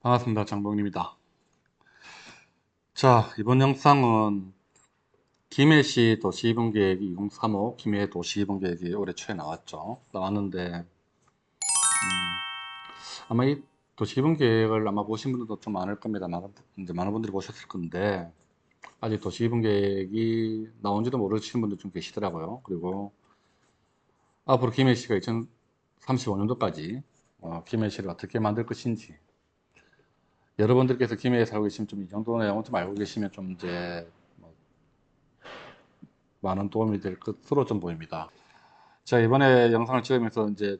반갑습니다. 장동입니다. 자, 이번 영상은 김해시 도시이동계획 2035 김해 도시이동계획이 올해 초에 나왔는데 아마 이 도시이동계획을 아마 보신 분들도 좀 많을 겁니다. 이제 많은 분들이 보셨을 건데 아직 도시이동계획이 나온지도 모르시는 분들 좀 계시더라고요. 그리고 앞으로 김해시가 2035년도까지 김해시를 어떻게 만들 것인지, 여러분들께서 김해에 살고 계시면 좀 이 정도 내용을 좀 알고 계시면 좀 이제 많은 도움이 될 것으로 좀 보입니다. 제가 이번에 영상을 찍으면서 이제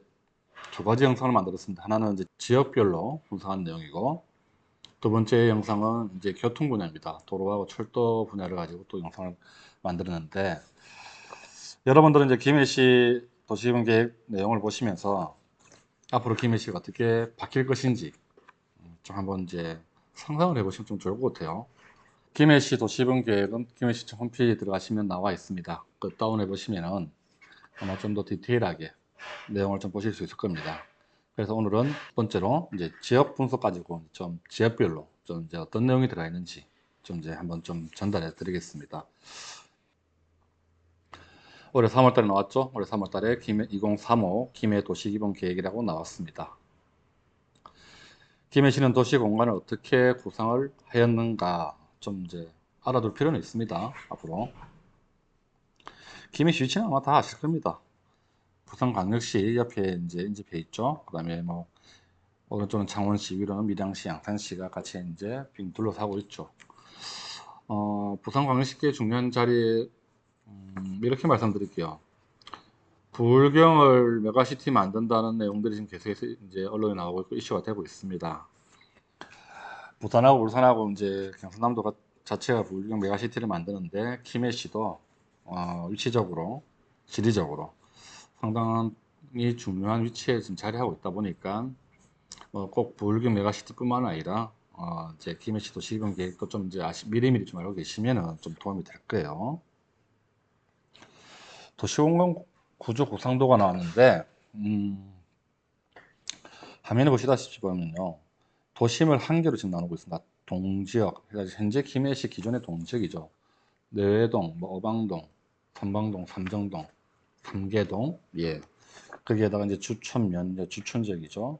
두 가지 영상을 만들었습니다. 하나는 이제 지역별로 분석한 내용이고, 두 번째 영상은 이제 교통 분야입니다. 도로하고 철도 분야를 가지고 또 영상을 만들었는데, 여러분들은 이제 김해시 도시개발 계획 내용을 보시면서 앞으로 김해시가 어떻게 바뀔 것인지 좀 한번 이제 상상을 해보시면 좀 좋을 것 같아요. 김해시 도시개발 계획은 김해시청 홈페이지에 들어가시면 나와 있습니다. 그 다운해 보시면은 아마 좀 더 디테일하게 내용을 좀 보실 수 있을 겁니다. 그래서 오늘은 첫 번째로 이제 지역 분석 가지고 좀 지역별로 좀 이제 어떤 내용이 들어가 있는지 좀 이제 한번 좀 전달해 드리겠습니다. 올해 3월 달에 나왔죠? 올해 3월 달에 김해 2035 김해 도시기본 계획이라고 나왔습니다. 김해시는 도시 공간을 어떻게 구상을 하였는가 좀 이제 알아둘 필요는 있습니다. 앞으로 김해시 위치는 아마 다 아실 겁니다. 부산광역시 옆에 이제 인접해 있죠. 그다음에 뭐 오른쪽은 창원시, 위로는 밀양시, 양산시가 같이 이제 빙 둘러싸고 있죠. 부산광역시의 중요한 자리에 이렇게 말씀드릴게요. 부울경을 메가시티 만든다는 내용들이 지금 계속해서 이제 언론에 나오고 있고 이슈가 되고 있습니다. 부산하고 울산하고 이제 경상남도가 자체가 부울경 메가시티를 만드는데 김해시도 위치적으로, 지리적으로 상당히 중요한 위치에 지금 자리하고 있다 보니까 꼭 부울경 메가시티뿐만 아니라 이제 김해시 도시개발 계획도 좀 이제 미리미리 좀 알고 계시면은 좀 도움이 될 거예요. 도시공간 구조 구상도가 나왔는데 화면에 보시다시피 보면요, 도심을 한 개로 지금 나누고 있습니다. 동지역, 그래서 현재 김해시 기존의 동지역이죠. 내외동, 뭐 어방동, 선방동, 삼정동, 삼계동, 예. 거기에다가 이제 주천면, 이제 주촌지역이죠.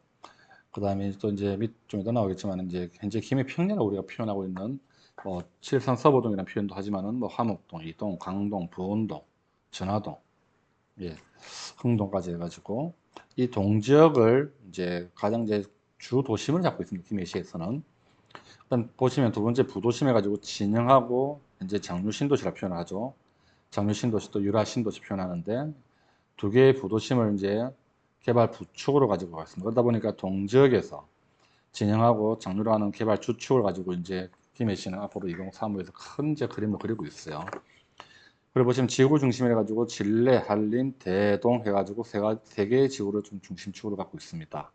그 다음에 또 이제 좀 이따 나오겠지만 이제 현재 김해 평야라고 우리가 표현하고 있는 뭐 칠산 서보동이라는 표현도 하지만은 뭐 화목동, 이동, 강동, 부원동, 전화동, 예, 흥동까지 해가지고 이 동지역을 이제 가장 이제 주 도심을 잡고 있습니다. 김해시에서는. 일단 보시면 두 번째 부도심 해가지고 진영하고 이제 장류신도시라 표현하죠. 장류신도시 또 유라신도시 표현하는데 두 개의 부도심을 이제 개발 부축으로 가지고 갔습니다. 그러다 보니까 동지역에서 진영하고 장류라는 개발 주축을 가지고 이제 김해시는 앞으로 2035에서 큰 이제 그림을 그리고 있어요. 그리고 보시면 지구 중심을 해가지고 진례, 한림, 대동 해가지고 세 개의 지구를 좀 중심축으로 갖고 있습니다.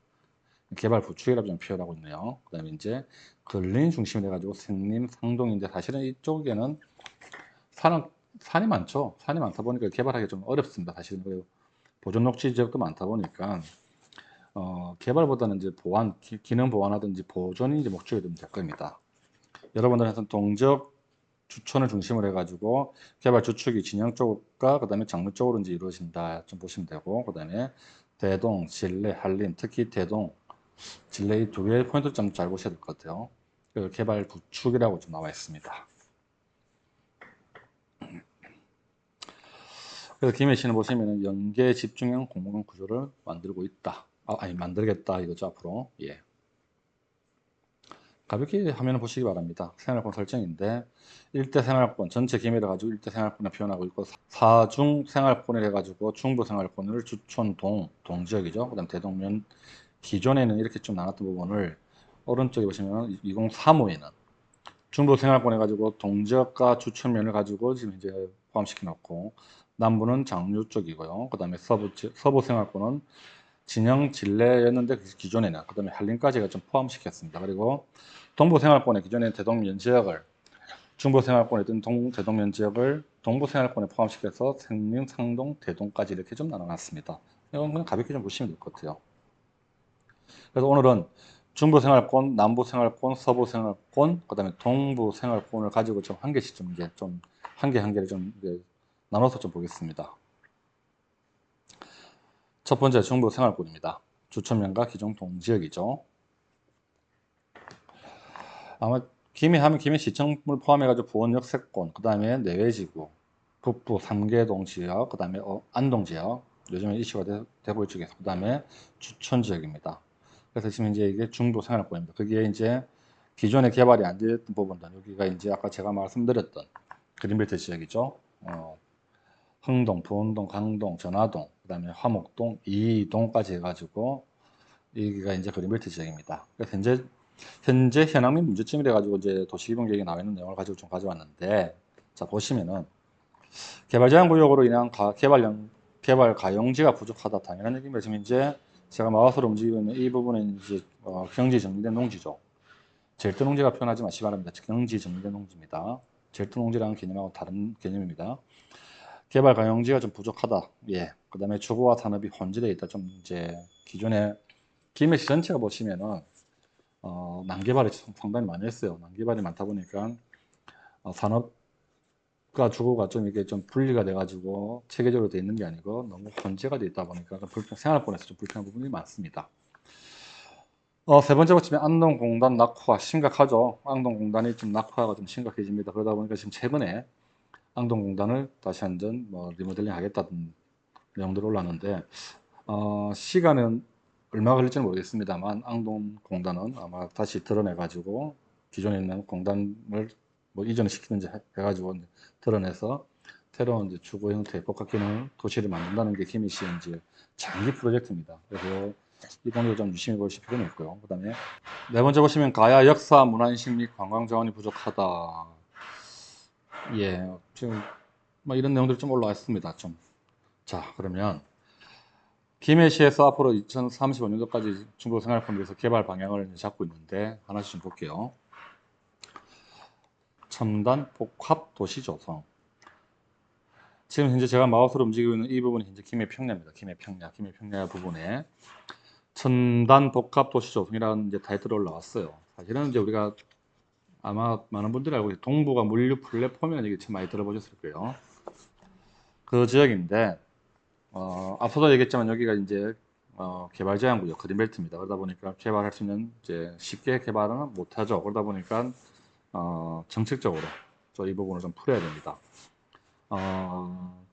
개발 부축이라고 좀 표현하고 있네요. 그 다음에 이제 근린 중심을 해가지고 생림, 상동인데 사실은 이쪽에는 산은, 산이 많죠. 산이 많다 보니까 개발하기 좀 어렵습니다. 사실은. 그리고 보존 녹지 지역도 많다 보니까 개발보다는 이제 보완, 기능 보완하든지 보존이 이제 목적이 좀 될 겁니다. 여러분들한테는 동적 주촌을 중심으로 해가지고 개발 주축이 진영 쪽과 그 다음에 장르 쪽으로 이제 이루어진다 좀 보시면 되고, 그 다음에 대동, 진례, 한림, 특히 대동, 진례 이 두 개의 포인트를 좀 잘 보셔야 될 것 같아요. 그 개발 구축이라고 좀 나와 있습니다. 그래서 김해시는 보시면 연계 집중형 공공간 구조를 만들고 있다. 아니 만들겠다 이거죠 앞으로. 예. 가볍게 화면을 보시기 바랍니다. 생활권 설정인데 일대 생활권 전체 김해를 가지고 일대 생활권을 표현하고 있고, 사중 생활권을 해가지고 중부 생활권을 주촌동 동지역이죠. 그다음 대동면 기존에는 이렇게 좀 나눴던 부분을 오른쪽에 보시면 2035에는 중부 생활권 해가지고 동지역과 주촌면을 가지고 지금 이제 포함시켜 놓고, 남부는 장류 쪽이고요. 그다음에 서부 생활권은 진영 진례였는데 기존에는 그다음에 한림까지가 좀 포함시켰습니다. 그리고 동부 생활권의 기존의 대동면 지역을, 중부 생활권에 있던 대동면 지역을 동부 생활권에 포함시켜서 생림, 상동, 대동까지 이렇게 좀 나눠놨습니다. 이건 그냥 가볍게 좀 보시면 될 것 같아요. 그래서 오늘은 중부생활권, 남부생활권, 서부생활권, 그다음에 동부생활권을 가지고 좀 한 개씩 좀 이제 좀 한 개 한 개를 좀 이제 나눠서 좀 보겠습니다. 첫 번째 중부생활권입니다. 주천면과 기존 동지역이죠. 아마 김해하면 김해시청을 포함해가지고 부원 역세권, 그 다음에 내외지구, 북부 삼계동 지역, 그 다음에 안동 지역, 요즘에 이슈가 되고 있죠. 그 다음에 주천 지역입니다. 그래서 지금 이제 이게 중부 생활권입니다. 거기에 이제 기존에 개발이 안 됐던 부분들, 여기가 이제 아까 제가 말씀드렸던 그린벨트 지역이죠. 흥동, 부원동, 강동, 전화동, 그 다음에 화목동, 이동까지 해가지고 여기가 이제 그린벨트 지역입니다. 그래서 현재 현황 및 문제점이래 가지고 이제 도시기본 계획에 나와 있는 내용을 가지고 좀 가져왔는데, 자 보시면은 개발 제한 구역으로 인한 개발 가용지가 부족하다, 당연한 얘기입니다. 지금 이제 제가 마우스로 움직이고 있는 이 부분은 이제 경지 정리된 농지죠. 젤트 농지가 표현하지 마시기 바랍니다. 경지 정리된 농지입니다. 젤트 농지라는 개념하고 다른 개념입니다. 개발 가용지가 좀 부족하다. 예. 그 다음에 주거와 산업이 혼재되어 있다. 좀 이제 기존에 김해시 전체가 보시면은 난개발이 상당히 많이 했어요. 난개발이 많다 보니까 산업과 주거가 좀 이게 좀 분리가 돼가지고 체계적으로 돼 있는 게 아니고 너무 혼재가 돼 있다 보니까 생활권에서 좀 불편한 부분이 많습니다. 세 번째 보시면 안동공단 낙후가 심각하죠. 안동공단이 좀 낙후가 좀 심각해집니다. 그러다 보니까 지금 최근에 안동공단을 다시 한번 리모델링 하겠다는 내용들이 올랐는데, 시간은 얼마 걸릴지는 모르겠습니다만 안동공단은 아마 다시 드러내가지고 기존에 있는 공단을 이전시키든지 해가지고 드러내서 새로운 이제 주거 형태의 복합기능 도시를 만든다는 게 김해시의 이제 장기 프로젝트입니다. 그래서 이 공도 좀 유심히 보실 필요는 있고요. 그 다음에 네 번째 보시면 가야 역사 문화인식 및 관광 자원이 부족하다. 예, 지금 이런 내용들이 좀 올라와 있습니다. 좀. 자, 그러면 김해시에서 앞으로 2035년도까지 중국 생활권에서 개발 방향을 잡고 있는데 하나씩 좀 볼게요. 첨단 복합 도시 조성. 지금 현재 제가 마우스로 움직이고 있는 이 부분이 현재 김해평야입니다. 김해평야 부분에 첨단 복합 도시 조성이라는 이제 타이틀이 올라왔어요. 사실은 이제 우리가 아마 많은 분들이 알고 계신 동부가 물류 플랫폼이라는 얘기 참 많이 들어보셨을 거예요. 그 지역인데 앞서도 얘기했지만 여기가 이제 개발 제한 구역 그린벨트입니다. 그러다 보니까 개발할 수 있는 이제 쉽게 개발은 못하죠. 그러다 보니까 정책적으로 이 부분을 좀 풀어야 됩니다.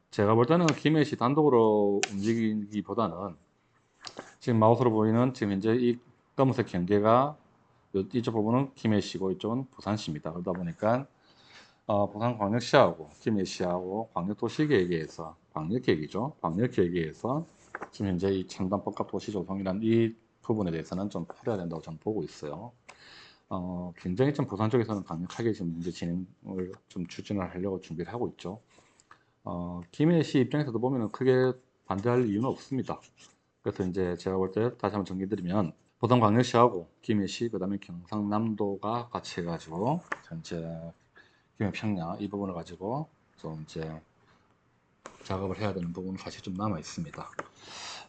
제가 볼 때는 김해시 단독으로 움직이기보다는 지금 마우스로 보이는 지금 현재 이 검은색 경계가 이쪽 부분은 김해시고 이쪽은 부산시입니다. 그러다 보니까 부산광역시하고 김해시하고 광역도시계획에서 광역계획이죠. 광역계획에서 지금 현재 이 첨단복합 도시 조성이라는 이 부분에 대해서는 좀 풀어야 된다고 저는 보고 있어요. 굉장히 좀 부산 쪽에서는 강력하게 지금 이제 진행을 좀 추진을 하려고 준비를 하고 있죠. 김해시 입장에서도 보면은 크게 반대할 이유는 없습니다. 그래서 이제 제가 볼 때 다시 한번 정리드리면 부산광역시하고 김해시 그다음에 경상남도가 같이 해가지고 전체 김해평야 이 부분을 가지고 좀 이제 작업을 해야 되는 부분은 사실 좀 남아 있습니다.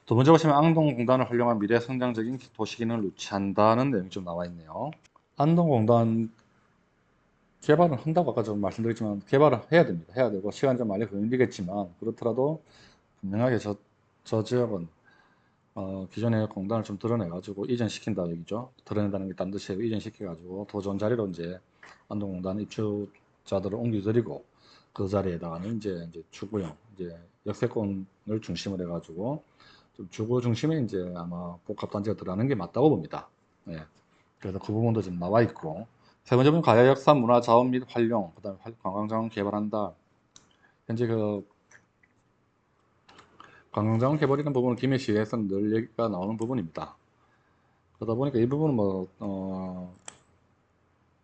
두 번째 보시면 안동공단을 활용한 미래 성장적인 도시 기능을 유치한다는 내용이 좀 나와 있네요. 안동공단 개발을 한다고 아까 좀 말씀드렸지만 개발을 해야 됩니다. 해야 되고 시간 좀 많이 걸리겠지만 그렇더라도 분명하게 저 지역은 기존의 공단을 좀 드러내가지고 이전시킨다 얘기죠. 드러낸다는 게 딴 뜻이고 이전시켜가지고 더 좋은 자리로 이제 안동공단 입주자들을 옮겨드리고 그 자리에다가는 이제 주거용 이제 역세권을 중심으로 해가지고 좀 주거 중심에 이제 아마 복합단지가 들어가는 게 맞다고 봅니다. 예. 그래서 그 부분도 지금 나와 있고 세 번째 는 가야 역사 문화 자원 및 활용 그다음에 관광자원 개발한다. 현재 그 관광자원 개발이라는 부분은 김해시에서는 늘 얘기가 나오는 부분입니다. 그러다 보니까 이 부분은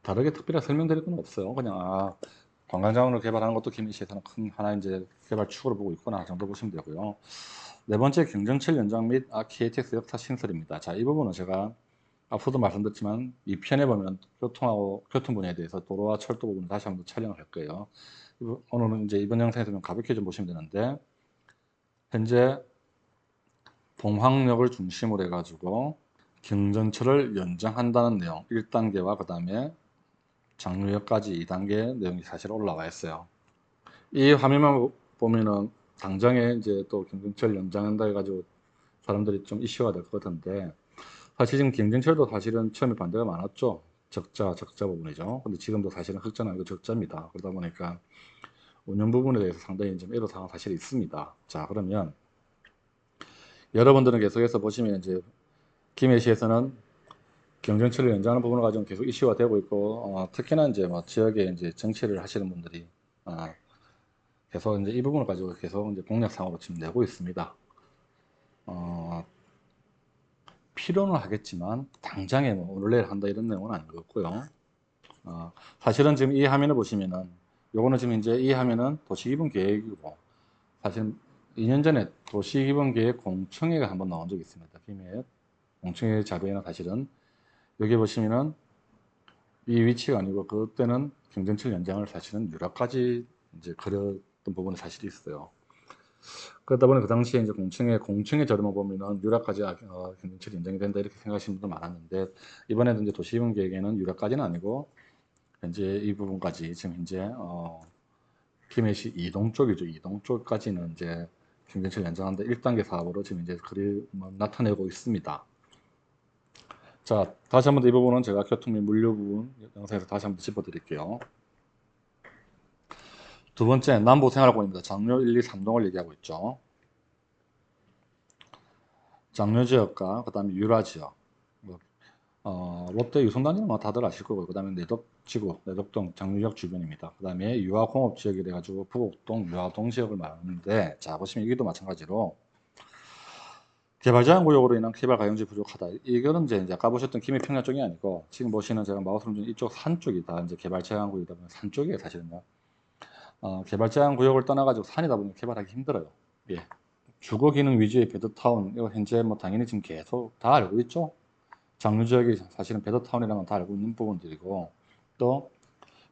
다르게 특별히 설명드릴 건 없어요. 그냥 관광자원을 개발하는 것도 김해시에서는 큰 하나 이제 개발 축으로 보고 있구나 정도 보시면 되고요. 네 번째 경전철 연장 및 KTX 역사 신설입니다. 자, 이 부분은 제가 앞서도 말씀드렸지만 이 편에 보면 교통 분야에 대해서 도로와 철도 부분을 다시 한번 촬영을 할 거예요. 오늘은 이제 이번 영상에서 좀 가볍게 좀 보시면 되는데 현재 봉황역을 중심으로 해가지고 경전철을 연장한다는 내용 1단계와 그 다음에 장유역까지 2단계 내용이 사실 올라와 있어요. 이 화면만 보면은 당장에 이제 또 경전철 연장한다 해가지고 사람들이 좀 이슈가 될 것 같은데, 사실 지금 경전철도 사실은 처음에 반대가 많았죠. 적자 부분이죠. 근데 지금도 사실은 흑자는 아니고 적자입니다. 그러다 보니까 운영 부분에 대해서 상당히 좀 애로사항 사실 있습니다. 자, 그러면 여러분들은 계속해서 보시면 이제 김해시에서는 경전철을 연장하는 부분을 가지고 계속 이슈가 되고 있고, 특히나 이제 뭐 지역에 이제 정치를 하시는 분들이 계속 이제 이 부분을 가지고 계속 이제 공약상으로 지금 내고 있습니다. 필요는 하겠지만 당장에 뭐 오늘 내일 한다 이런 내용은 아닌 것 같고요. 사실은 지금 이 화면을 보시면은 요거는 지금 이제 이 화면은 도시기본계획이고, 사실 2년 전에 도시기본계획 공청회가 한번 나온 적이 있습니다. 김해 공청회 자료에는 사실은 여기 보시면은 이 위치가 아니고 그때는 경전철 연장을 사실은 유라까지 이제 그렸던 부분이 사실이 있어요. 그러다 보니 그 당시에 이제 공청회 자료만 보면은 유라까지 경전철 연장이 된다 이렇게 생각하시는 분도 많았는데, 이번에도 이제 도시기본 계획에는 유라까지는 아니고 현재 이 부분까지 지금 현재 김해시 이동 쪽이죠. 이동 쪽까지는 이제 경전철 연장한다 1단계 사업으로 지금 이제 그림을 나타내고 있습니다. 자, 다시 한번 이 부분은 제가 교통 및 물류 부분 영상에서 다시 한번 짚어드릴게요. 두 번째, 남부생활권입니다. 장려 1, 2, 3동을 얘기하고 있죠. 장려 지역과 그 다음에 유라 지역, 롯데 유성단지는 뭐 다들 아실 거고, 그 다음에 내덕지구, 내덕동 장유역 주변입니다. 그 다음에 유화공업지역이 돼가지고 부곡동, 유화동 지역을 말하는데, 자, 보시면 여기도 마찬가지로 개발 제한 구역으로 인한 개발 가용지 부족하다. 이거는 이제 아까 보셨던 김해평야 쪽이 아니고, 지금 보시는 제가 마우스를 준 이쪽 산 쪽이 다 이제 개발 제한 구역이다 보면 산 쪽이에요, 사실은요. 개발 제한 구역을 떠나가지고 산이다 보면 개발하기 힘들어요. 예. 주거 기능 위주의 베드타운, 이거 현재 뭐 당연히 지금 계속 다 알고 있죠. 장류 지역이 사실은 베드타운이라는 건 다 알고 있는 부분들이고, 또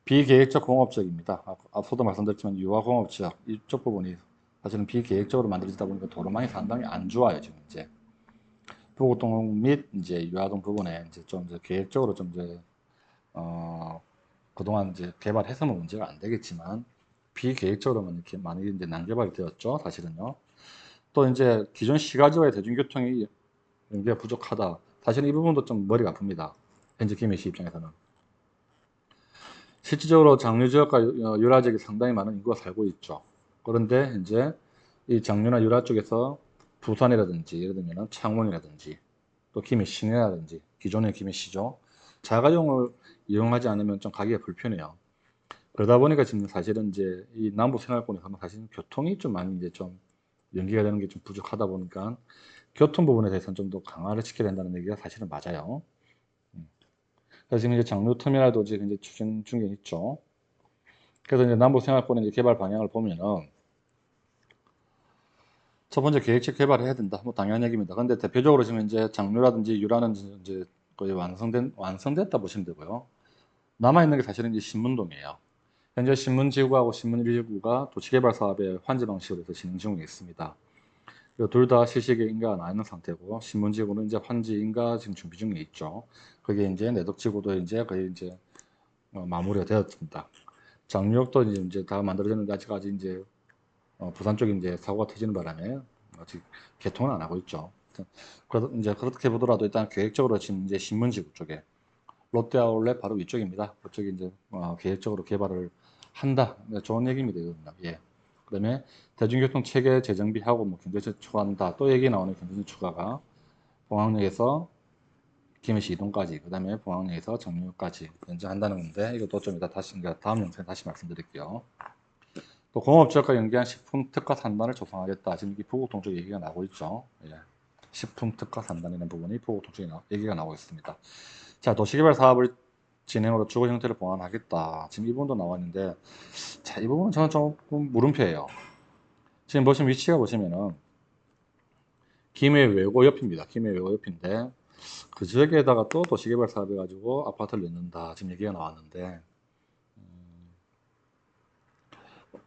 비계획적 공업지역입니다. 앞서도 말씀드렸지만 유화공업 지역 이쪽 부분이 사실은 비계획적으로 만들어지다 보니까 도로망이 상당히 안 좋아요, 지금 이제. 부곡동 및 이제 유화동 부분에 이제 좀 이제 계획적으로 좀 이제 그동안 이제 개발해서는 문제가 안 되겠지만 비계획적으로만 이렇게 많이 이제 난개발이 되었죠, 사실은요. 또 이제 기존 시가지와의 대중교통이 연계가 부족하다. 사실은 이 부분도 좀 머리가 아픕니다. 현재 김해시 입장에서는. 실질적으로 장류 지역과 유라 지역이 상당히 많은 인구가 살고 있죠. 그런데 이제 이 장류나 유라 쪽에서 부산이라든지 예를 들면 창원이라든지 또 김해 시내라든지 기존의 김해 시죠. 자가용을 이용하지 않으면 좀 가기가 불편해요. 그러다 보니까 지금 사실은 이제 이 남부 생활권에서는 사실 교통이 좀 많이 이제 좀 연기가 되는 게 좀 부족하다 보니까 교통 부분에 대해서는 좀 더 강화를 시켜야 된다는 얘기가 사실은 맞아요. 그래서 지금 이제 장류터미널도 지금 이제 추진 중에 있죠. 그래서 이제 남부 생활권의 이제 개발 방향을 보면은 첫 번째 계획적 개발을 해야 된다. 뭐 당연한 얘기입니다. 근데 대표적으로 지금 이제 장류라든지 유라는 이제 거의 완성됐다 보시면 되고요. 남아있는 게 사실은 이제 신문동이에요. 현재 신문지구하고 신문1지구가 도시개발 사업의 환지 방식으로 해서 진행 중에 있습니다. 둘 다 실시에 인가가 나 있는 상태고, 신문지구는 이제 환지 인가 지금 준비 중에 있죠. 그게 이제 내덕지구도 이제 거의 이제 마무리가 되었습니다. 장유역도 이제 다 만들어졌는데 아직까지 이제 부산 쪽에 이제 사고가 터지는 바람에 아직 개통은 안 하고 있죠. 그래서 이제 그렇게 보더라도 일단 계획적으로 지금 이제 신문지구 쪽에 롯데 아울렛 바로 위쪽입니다. 그쪽에 이제 계획적으로 개발을 한다. 네, 좋은 얘기입니다. 이거는. 예. 그다음에 대중교통 체계 재정비하고 뭐 경제적 추가한다. 또 얘기 나오는 경제적 추가가 봉황역에서 김해시 이동까지, 그다음에 봉황역에서 정류까지 연장한다는 건데, 이것도 좀 이따 다시 다음 영상에 다시 말씀드릴게요. 또 공업지역과 연계한 식품 특화 산단을 조성하겠다. 지금 이 포곡동 쪽 얘기가 나오고 있죠. 예. 식품 특화 산단이라는 부분이 포곡동 쪽에 얘기가 나오고 있습니다. 자, 도시개발 사업을 진행으로 주거 형태를 보완하겠다. 지금 이 부분도 나와 있는데, 자, 이 부분은 저는 조금 물음표예요. 지금 보시면 위치가 보시면은 김해 외고 옆입니다. 김해 외고 옆인데 그 지역에다가 또 도시개발 사업 해가지고 아파트를 짓는다. 지금 얘기가 나왔는데,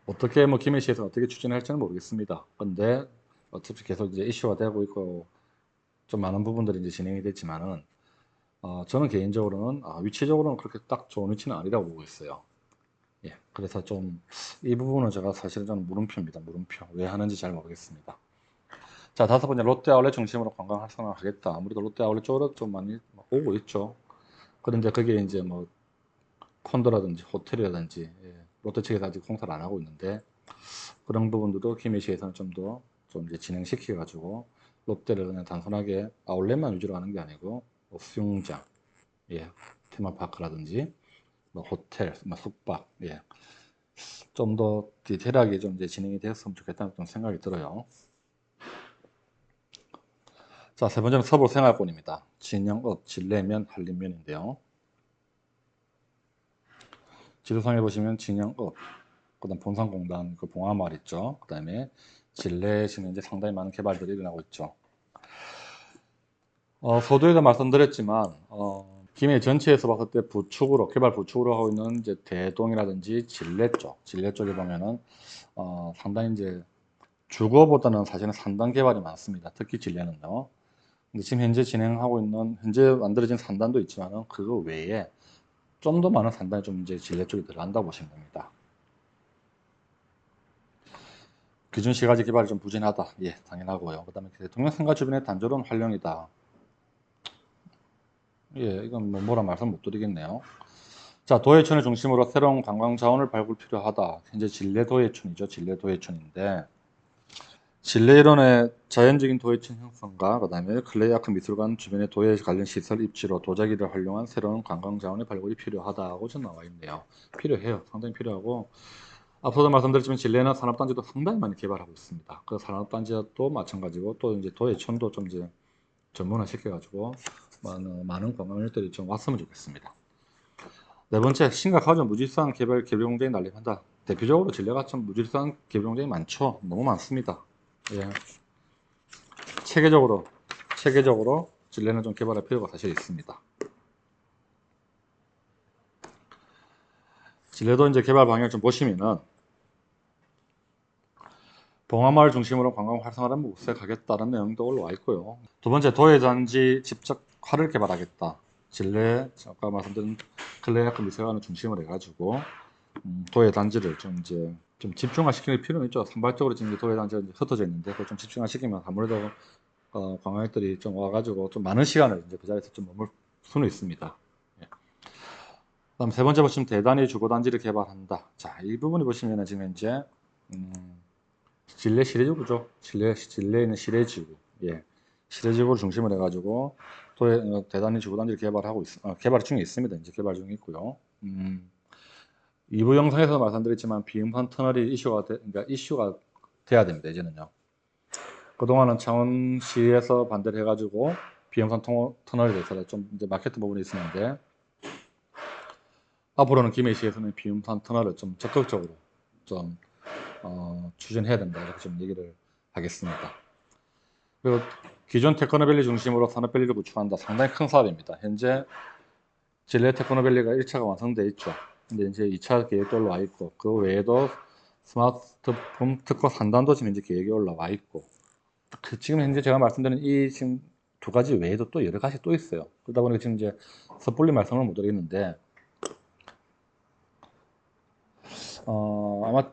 어떻게 뭐 김해시에서 어떻게 추진할지는 모르겠습니다. 근데 어차피 계속 이제 이슈가 되고 있고 좀 많은 부분들이 이제 진행이 됐지만은 저는 개인적으로는 위치적으로는 그렇게 딱 좋은 위치는 아니라고 보고 있어요. 예, 그래서 좀 이 부분은 제가 사실은 저는 물음표입니다. 물음표. 왜 하는지 잘 모르겠습니다. 자, 다섯 번째, 롯데 아울렛 중심으로 관광 활성화를 하겠다. 아무래도 롯데 아울렛 쪽으로 좀 많이 오고 있죠. 그런데 그게 이제 뭐 콘도라든지 호텔이라든지 롯데 측에서 아직 공사를 안 하고 있는데 그런 부분들도 김해시에서는 좀 더 좀 이제 진행시켜 가지고 롯데를 그냥 단순하게 아울렛만 위주로 하는 게 아니고 뭐 수영장, 예, 테마파크라든지 뭐 호텔, 뭐 숙박, 예, 좀 더 디테일하게 좀 이제 진행이 되었으면 좋겠다는 좀 생각이 들어요. 자, 세 번째는 서부 생활권입니다. 진영읍, 진례면, 한림면인데요. 지도상에 보시면 진영읍, 그다음 본산공단 그 봉화마을 있죠. 그다음에 진례에 지금 이제 상당히 많은 개발들이 일어나고 있죠. 서두에도 말씀드렸지만 김해 전체에서 봤을 때 부축으로 개발 부축으로 하고 있는 이제 대동이라든지 진례 쪽에 보면은 상당히 이제 주거보다는 사실은 산단 개발이 많습니다. 특히 진례는요. 근데 지금 현재 진행하고 있는 현재 만들어진 산단도 있지만은 그거 외에 좀 더 많은 산단이 좀 이제 진례 쪽에 들어간다고 보시면 됩니다. 기준 시가지 개발이 좀 부진하다. 예, 당연하고요. 그다음에 대통령 상가 주변의 단조로운 활용이다. 예, 이건 뭐 뭐라 말씀 못 드리겠네요. 자, 도해촌을 중심으로 새로운 관광 자원을 발굴 필요하다. 현재 진례 도해촌이죠. 진례 도해촌인데 진례 일원의 자연적인 도해촌 형성과 그다음에 클레이아크 미술관 주변의 도해 관련 시설 입지로 도자기를 활용한 새로운 관광 자원의 발굴이 필요하다고 좀 나와 있네요. 필요해요. 상당히 필요하고 앞서도 말씀드렸지만 진례는 산업단지도 상당히 많이 개발하고 있습니다. 그 산업단지도 마찬가지고 또 이제 도해촌도 좀 이제 전문화 시켜가지고 많은 관광객들이 좀 왔으면 좋겠습니다. 네 번째, 심각하죠. 무질서한 개발 계룡대에 난립한다. 대표적으로 진례가 참 무질서한 계룡대이 많죠. 너무 많습니다. 예. 체계적으로 진례는 좀 개발할 필요가 사실 있습니다. 진례도 이제 개발 방향을 좀 보시면은 봉화마을 중심으로 관광 활성화를 모색하겠다는 내용도 올라와 있고요. 두 번째, 도해단지 집적화를 개발하겠다. 진례, 아까 말씀드린 클레이아크 미술관을 중심으로 해가지고 도해단지를 좀 이제 좀 집중화시킬 필요는 있죠. 산발적으로 지금 도해단지가 이제 흩어져 있는데 그걸 좀 집중화시키면 아무래도 관광객들이 좀 와가지고 좀 많은 시간을 이제 그 자리에서 좀 머물 수는 있습니다. 예. 그다음 세 번째 보시면 대단위 주거단지를 개발한다. 자, 이 부분을 보시면은 지금 이제 진례 시래지구죠. 진례에 있는 시래지구, 예, 시래지구를 중심으로 해가지고 대단위 주거단지를 개발 중에 있습니다. 이제 개발 중에 있고요. 2부 영상에서 말씀드렸지만 비음판 터널이 그러니까 이슈가 돼야 됩니다. 이제는요. 그동안은 창원시에서 반대를 해가지고 비음판 터널에 대해서 좀 이제 마케팅 부분이 있었는데 앞으로는 김해시에서는 비음판 터널을 좀 적극적으로 좀 추진해야 된다 이렇게 좀 얘기를 하겠습니다. 그리고 기존 테크노밸리 중심으로 산업밸리를 구축한다. 상당히 큰 사업입니다. 현재 진례 테크노밸리가 1차가 완성되어 있죠. 근데 이제 2차 계획도 올라와 있고 그 외에도 스마트폰 특화 산단도 지금 현재 계획이 올라와 있고 지금 현재 제가 말씀드린 이 지금 두 가지 외에도 또 여러 가지 또 있어요. 그러다 보니까 지금 이제 섣불리 말씀을 못 드리겠는데 아마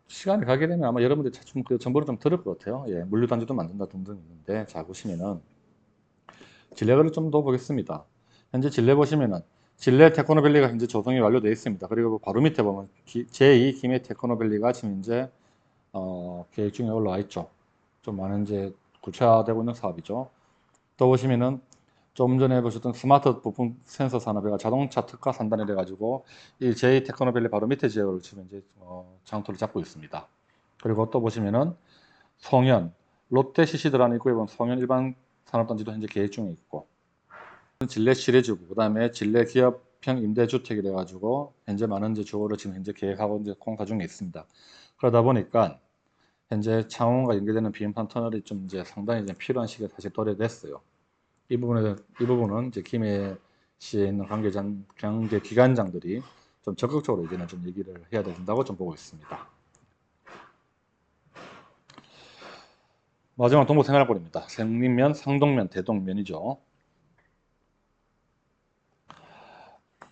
시간이 가게 되면 아마 여러분들이 좀 그 정보를 좀 들을 것 같아요. 예, 물류단지도 만든다 등등 있는데 자 보시면은 진례를 좀 더 보겠습니다. 현재 진례 보시면은 진례 테크노밸리가 현재 조성이 완료되어 있습니다. 그리고 바로 밑에 보면 제2 김해 테크노밸리가 지금 이제 계획 중에 올라와 있죠. 좀 많은 이제 구체화되고 있는 사업이죠. 또 보시면은 좀 전에 보셨던 스마트 부품 센서 산업회가 자동차 특화 산단을 해가지고 이 제2 테크노밸리 바로 밑에 지역을 지금 이제 장터를 잡고 있습니다. 그리고 또 보시면은 송현 롯데 CC들안 입구에 보면 송현 일반 산업단지도 현재 계획 중에 있고 진례 시래지구 그다음에 진례 기업형 임대주택이래 가지고 현재 많은 이제 주거를 지금 현재 계획하고 이제 공사 중에 있습니다. 그러다 보니까 현재 창원과 연계되는 비행판 터널이 좀 이제 상당히 이제 필요한 시기에 사실 도래됐어요. 이 부분은 이제 김해시에 있는 관계 기관장들이 좀 적극적으로 이제는 좀 얘기를 해야 된다고 좀 보고 있습니다. 마지막 동부생활권입니다. 생림면, 상동면, 대동면이죠.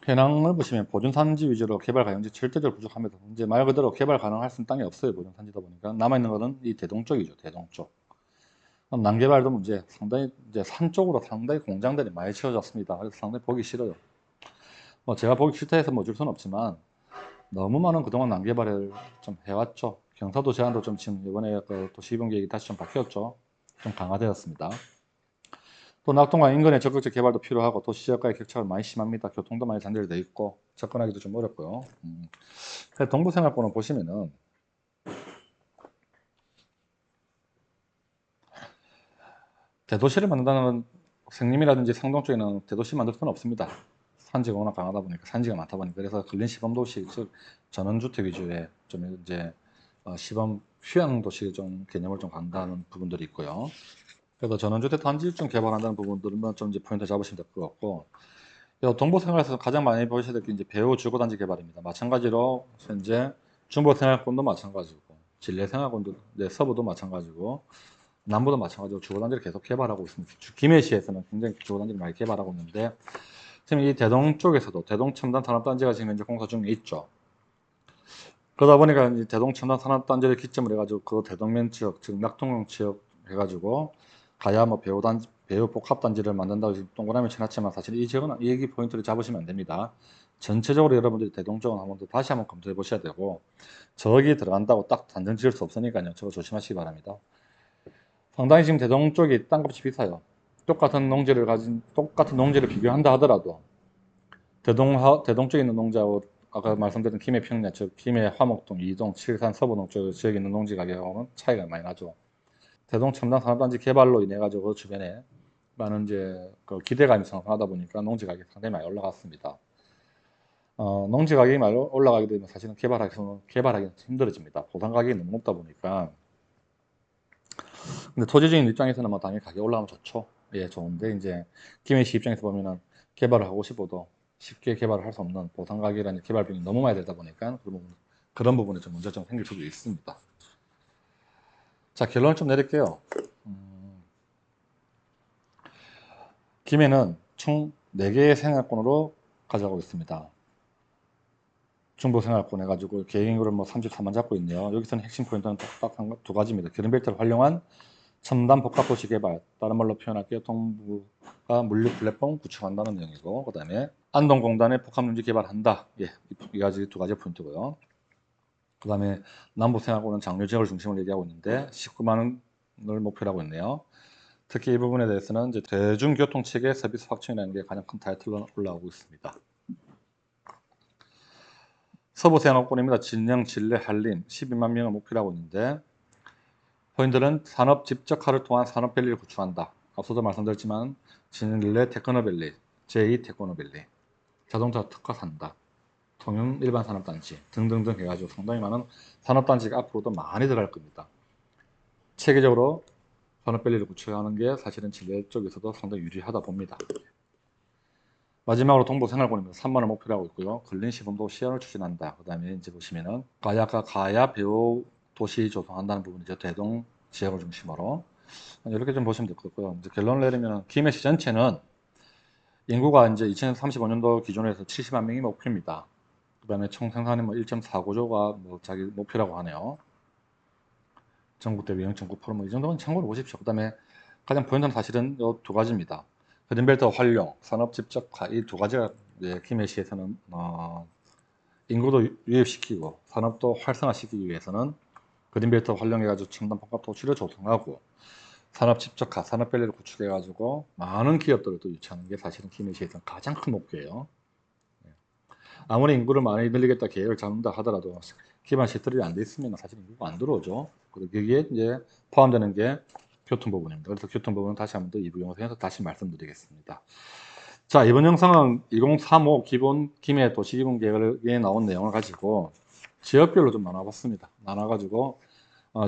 해낭을 보시면 보존산지 위주로 개발 가용지 절대적으로 부족합니다. 이제 말 그대로 개발 가능할 수 있는 땅이 없어요. 보존산지다 보니까 남아있는 것은 이 대동 쪽이죠. 대동 쪽. 난개발도 문제, 상당히 이제 산 쪽으로 상당히 공장들이 많이 지어졌습니다. 그래서 상당히 보기 싫어요. 뭐 제가 보기 싫다 해서 뭐 줄 수는 없지만 너무 많은 그동안 난개발을 좀 해왔죠. 경사도 제한도 좀 지금 이번에 그 도시이동 계획이 다시 좀 바뀌었죠. 좀 강화되었습니다. 또 낙동강 인근의 적극적 개발도 필요하고 도시 지역과의 격차가 많이 심합니다. 교통도 많이 단절되어 있고 접근하기도 좀 어렵고요. 동부생활권을 보시면은 대도시를 만든다는 생림이라든지 상동 쪽에는 대도시 만들 수는 없습니다. 산지가 워낙 강하다 보니까 산지가 많다 보니까 그래서 근린 시범도시 즉 전원주택 위주의 좀 이제 시범 휴양 도시 좀 개념을 좀 강조하는 부분들이 있고요. 그래서 전원주택 단지 좀 개발한다는 부분들은 좀 이제 포인트 잡으시면 될 것 같고, 동부생활에서 가장 많이 보셔야 될 게 이제 배우 주거단지 개발입니다. 마찬가지로 현재 중부생활권도 마찬가지고 진례생활권도 이제 서부도 마찬가지고 남부도 마찬가지로 주거단지를 계속 개발하고 있습니다. 김해시에서는 굉장히 주거단지를 많이 개발하고 있는데 지금 이 대동 쪽에서도 대동 첨단 산업단지가 지금 현재 공사 중에 있죠. 그러다 보니까 이 대동 첨단 산업단지를 기점으로 해가지고 그 대동면 지역, 즉 낙동강 지역 해가지고 가야 뭐 배우 복합단지를 만든다고 지금 동그라미 쳐놨지만 사실 이 지역은 이 얘기 포인트를 잡으시면 안 됩니다. 전체적으로 여러분들이 대동 쪽은 한번 다시 한번 검토해 보셔야 되고 저기 들어간다고 딱 단정 지을 수 없으니까요. 저거 조심하시기 바랍니다. 상당히 지금 대동 쪽이 땅값이 비싸요. 똑같은 농지를 비교한다 하더라도 대동 쪽에 있는 농지하고 아까 말씀드린 김해 평야, 즉 김해 화목동, 이동, 칠산, 서부동 쪽 지역에 있는 농지 가격은 차이가 많이 나죠. 대동 첨단 산업단지 개발로 인해 가지고 주변에 많은 이제 그 기대감이 상승하다 보니까 농지 가격이 상당히 많이 올라갔습니다. 농지 가격이 많이 올라가게 되면 사실은 개발하기는 힘들어집니다. 보상 가격이 너무 높다 보니까. 근데 토지주인 입장에서는 뭐 당연히 가격 올라가면 좋죠. 예, 좋은데 이제 김해시 입장에서 보면은 개발을 하고 싶어도 쉽게 개발을 할 수 없는 보상 가격이라는 개발 비용이 너무 많이 들다 보니까 그런 부분에 좀 문제점 생길 수도 있습니다. 자, 결론을 좀 내릴게요. 김해는 총 4개의 생활권으로 가져가고 있습니다. 중부 생활권 해가지고 계획인구를 뭐 34만 잡고 있네요. 여기서는 핵심 포인트는 딱 두 가지입니다. 기름벨트를 활용한 첨단 복합도시 개발, 다른 말로 표현할게요. 동부가 물류 플랫폼 구축한다는 내용이고, 그 다음에 안동공단의 복합용지 개발한다. 예, 이 가지 두 가지 포인트고요. 그 다음에 남부 생활권은 장려 지역을 중심으로 얘기하고 있는데 19만 원을 목표로 하고 있네요. 특히 이 부분에 대해서는 이제 대중교통 체계 서비스 확충이라는 게 가장 큰 타이틀로 올라오고 있습니다. 서부 생활권입니다. 진영, 진례, 한림 12만 명을 목표로 하고 있는데 포인트는 산업 집적화를 통한 산업밸리를 구축한다. 앞서도 말씀드렸지만 진례 테크노밸리, 제2 테크노밸리, 자동차 특화산다, 통영 일반 산업단지 등등등 해가지고 상당히 많은 산업단지가 앞으로도 많이 들어갈 겁니다. 체계적으로 산업밸리를 구축하는 게 사실은 진례 쪽에서도 상당히 유리하다 봅니다. 마지막으로 동부생활권입니다. 3만 원 목표로 하고 있고요. 근린시범도 시연을 추진한다. 그 다음에 이제 보시면은 가야 배우 도시 조성한다는 부분이죠. 대동 지역을 중심으로 이렇게 좀 보시면 될 것 같고요. 이제 결론을 내리면 김해시 전체는 인구가 이제 2035년도 기준에서 70만 명이 목표입니다. 그 다음에 총 생산이 뭐 1.49조가 뭐 자기 목표라고 하네요. 전국 대비 0.9%뭐 이 정도는 참고로 보십시오. 그 다음에 가장 포인트는 사실은 이 두 가지입니다. 그린벨트 활용, 산업 집적화 이 두 가지가 김해시에서는 인구도 유입시키고 산업도 활성화시키기 위해서는 그린벨트 활용해가지고 첨단 복합 도시를 조성하고 산업 집적화, 산업밸리를 구축해가지고 많은 기업들을 또 유치하는 게 사실은 김해시에서는 가장 큰 목표예요. 아무리 인구를 많이 늘리겠다 계획을 잡는다 하더라도 기반 시설이 안 돼 있으면 사실 인구가 안 들어오죠. 그리고 여기에 이제 포함되는 게 교통 부분입니다. 그래서 교통 부분은 다시 한번 더 2부 영상에서 다시 말씀드리겠습니다. 자, 이번 영상은 2035 기본 김해 도시기본 계획에 나온 내용을 가지고 지역별로 좀 나눠봤습니다. 나눠가지고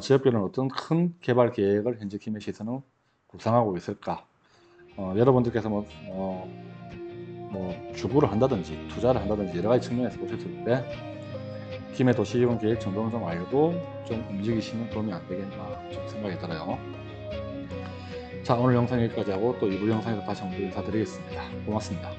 지역별로는 어떤 큰 개발 계획을 현재 김해시에서는 구상하고 있을까? 여러분들께서 뭐 주구를 한다든지 투자를 한다든지 여러 가지 측면에서 보셨을 때 김해 도시기본 계획 정도는 좀 알고 좀 움직이시면 도움이 안 되겠나 좀 생각이 들어요. 자, 오늘 영상 여기까지 하고 또 2부 영상에서 다시 한번 인사드리겠습니다. 고맙습니다.